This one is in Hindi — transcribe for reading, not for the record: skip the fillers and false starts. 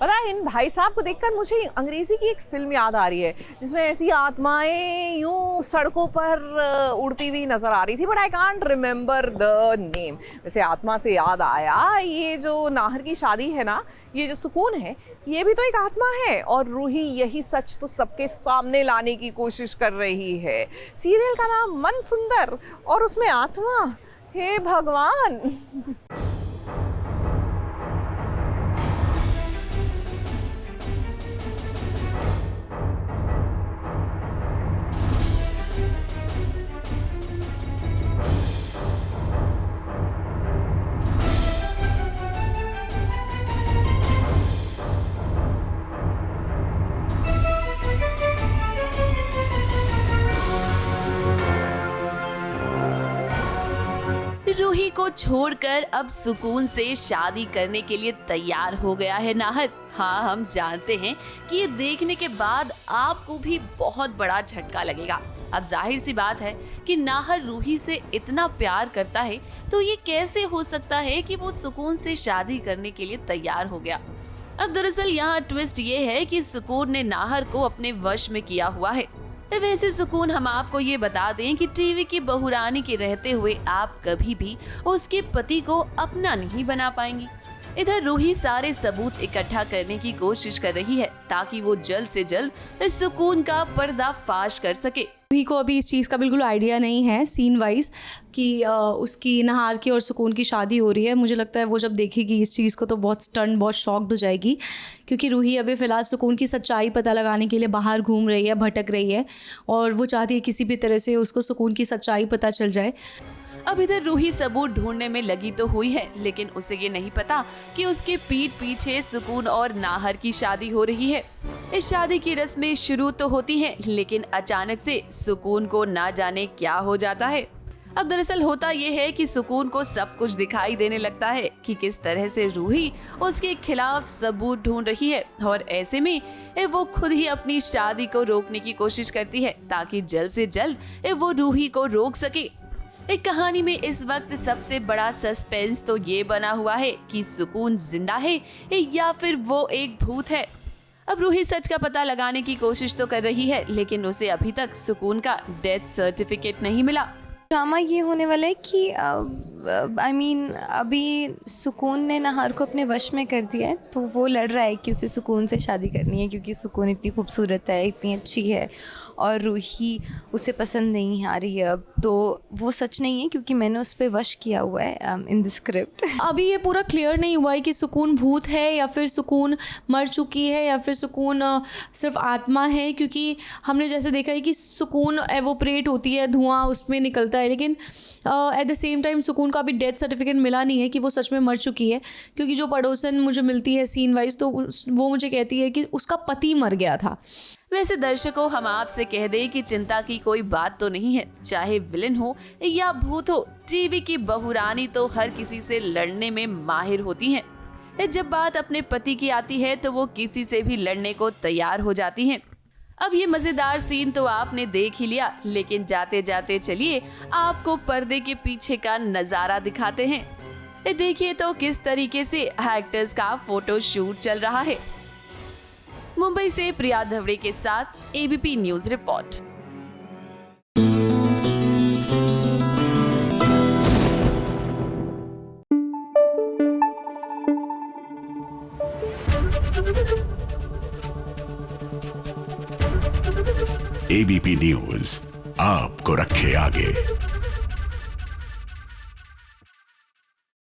पता है, इन भाई साहब को देखकर मुझे अंग्रेजी की एक फिल्म याद आ रही है जिसमें ऐसी आत्माएं यूं सड़कों पर उड़ती हुई नजर आ रही थी, but I can't remember the name. वैसे आत्मा से याद आया, ये जो नाहर की शादी है ना, ये जो सुकून है, ये भी तो एक आत्मा है, और रूही यही सच तो सबके सामने लाने की कोशिश कर रही है। सीरियल का नाम मन सुंदर और उसमें आत्मा, हे भगवान। रूही को छोड़कर अब सुकून से शादी करने के लिए तैयार हो गया है नाहर। हाँ, हम जानते हैं कि ये देखने के बाद आपको भी बहुत बड़ा झटका लगेगा। अब जाहिर सी बात है कि नाहर रूही से इतना प्यार करता है, तो ये कैसे हो सकता है कि वो सुकून से शादी करने के लिए तैयार हो गया। अब दरअसल यहाँ ट्विस्ट ये है कि सुकून ने नाहर को अपने वश में किया हुआ है। वैसे सुकून, हम आपको ये बता दें कि टीवी की बहुरानी के रहते हुए आप कभी भी उसके पति को अपना नहीं बना पाएंगी। इधर रूही सारे सबूत इकट्ठा करने की कोशिश कर रही है ताकि वो जल्द से जल्द इस सुकून का पर्दाफाश कर सके। रूही को अभी इस चीज़ का बिल्कुल आइडिया नहीं है सीन वाइज कि उसकी नाहर की और सुकून की शादी हो रही है। मुझे लगता है वो जब देखेगी इस चीज़ को तो बहुत स्टन, बहुत शॉक्ड हो जाएगी, क्योंकि रूही अभी फ़िलहाल सुकून की सच्चाई पता लगाने के लिए बाहर घूम रही है, भटक रही है, और वो चाहती है किसी भी तरह से उसको सुकून की सच्चाई पता चल जाए। अब इधर रूही सबूत ढूंढने में लगी तो हुई है, लेकिन उसे ये नहीं पता कि उसके पीठ पीछे सुकून और नाहर की शादी हो रही है। इस शादी की रस्में शुरू तो होती हैं, लेकिन अचानक से सुकून को ना जाने क्या हो जाता है। अब दरअसल होता ये है कि सुकून को सब कुछ दिखाई देने लगता है कि किस तरह से रूही उसके खिलाफ सबूत ढूंढ रही है, और ऐसे में वो खुद ही अपनी शादी को रोकने की कोशिश करती है ताकि जल्द से जल्द वो रूही को रोक सके। एक कहानी में इस वक्त सबसे बड़ा सस्पेंस तो ये बना हुआ है कि सुकून जिंदा है या फिर वो एक भूत है। अब रूही सच का पता लगाने की कोशिश तो कर रही है, लेकिन उसे अभी तक सुकून का डेथ सर्टिफिकेट नहीं मिला। ड्रामा ये होने वाला है कि अभी सुकून ने नाहर को अपने वश में कर दिया है, तो वो लड़ रहा है कि उसे सुकून से शादी करनी है क्योंकि सुकून इतनी खूबसूरत है, इतनी अच्छी है, और रूही उसे पसंद नहीं आ रही है। अब तो वो सच नहीं है क्योंकि मैंने उस पर वश किया हुआ है इन द स्क्रिप्ट। अभी ये पूरा क्लियर नहीं हुआ है कि सुकून भूत है या फिर सुकून मर चुकी है या फिर सुकून सिर्फ आत्मा है, क्योंकि हमने जैसे देखा है कि सुकून एवोपरेट होती है, धुआं उसमें निकलता है, लेकिन एट द सेम टाइम सुकून का भी डेथ सर्टिफिकेट मिला नहीं है कि वो सच में मर चुकी है, क्योंकि जो पड़ोसन मुझे मिलती है सीन वाइज तो वो मुझे कहती है कि उसका पति मर गया था। वैसे दर्शकों, हम आपसे कह दें कि चिंता की कोई बात तो नहीं है। चाहे विलन हो या भूत हो, टीवी की बहुरानी तो हर किसी से लड़ने में माहिर होती हैं। जब बात अपने पति की आती है तो वो किसी से भी लड़ने को तैयार हो जाती हैं। अब ये मजेदार सीन तो आपने देख ही लिया, लेकिन जाते जाते चलिए आपको पर्दे के पीछे का नजारा दिखाते हैं। देखिए तो किस तरीके से एक्टर्स का फोटो शूट चल रहा है। मुंबई से प्रिया धवड़े के साथ ABP news report. ABP news आपको रखे आगे।